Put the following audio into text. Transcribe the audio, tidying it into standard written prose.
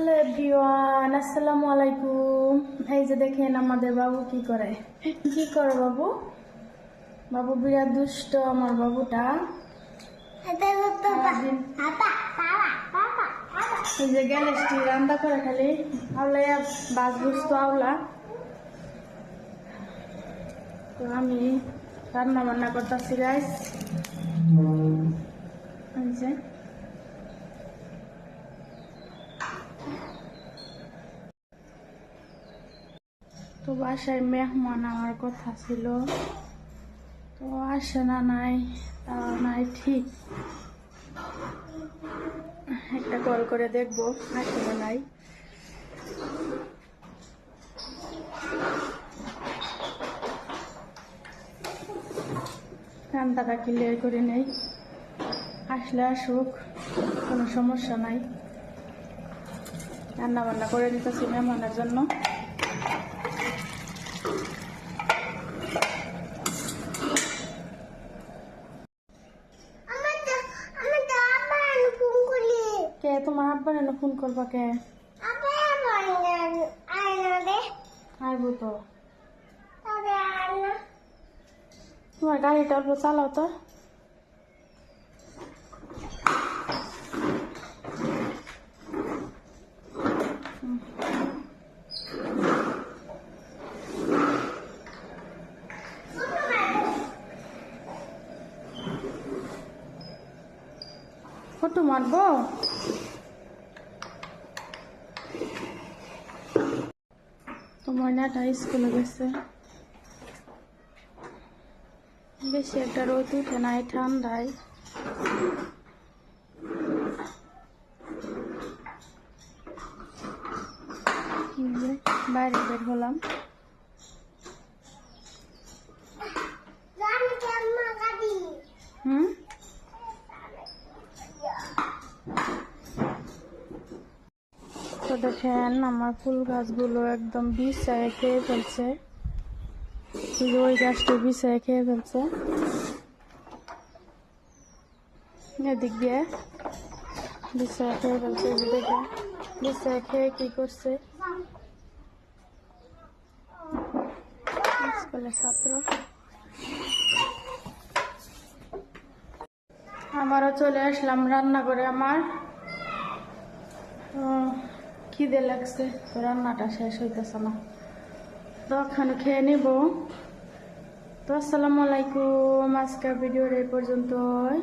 Hello everyone, আসসালামু আলাইকুম। এই যে দেখেন আমাদের বাবু কি করে বাবু। বাবু বিরাট দুষ্ট আমার বাবুটা। এই যে গ্যালেসটি রান্না করে খালি আওলাইয়া বাস বুঝতো আওলা। তো আমি রান্না বান্না করতেছি গাইস। এই যে তো বাসায় মেহমান আমার কথা ছিল, তো আসে না নাই তাও নাই ঠিক। একটা কল করে দেখবো আসে না নাই। রান্নাটা ক্লিয়ার করে নেই, আসলে আসুক, কোনো সমস্যা নাই। রান্না বান্না করে দিতেছি মেহমানের জন্য। কে তোমার আব্বার এনে ফোন করবা? কে আইব? তো তোমার গাড়িটা অল্প চালাও তো। ফটো মারবো? তোমার নেটা স্কুলে গেছে, বেশি একটা রোদ উঠে নাই, ঠান্ডায়। বাইরে বের হলাম। তো দেখেন আমার ফুল গাছগুলো একদম বিছায় খেয়ে ফেলছে। ওই গাছটা বিছায় খেয়ে ফেলছে, এদিক দিয়ে বিছায় খেয়ে ফেলছে। দেখে বিছায় খেয়ে কি করছে স্কুলের ছাত্র। আমারও চলে আসলাম রান্না করে। আমার খিদে লাগছে, তো রান্নাটা শেষ হইতেছে না, তো ওখানে খেয়ে নিব। তো আসসালামু আলাইকুম, আজকের ভিডিওর এই পর্যন্তই।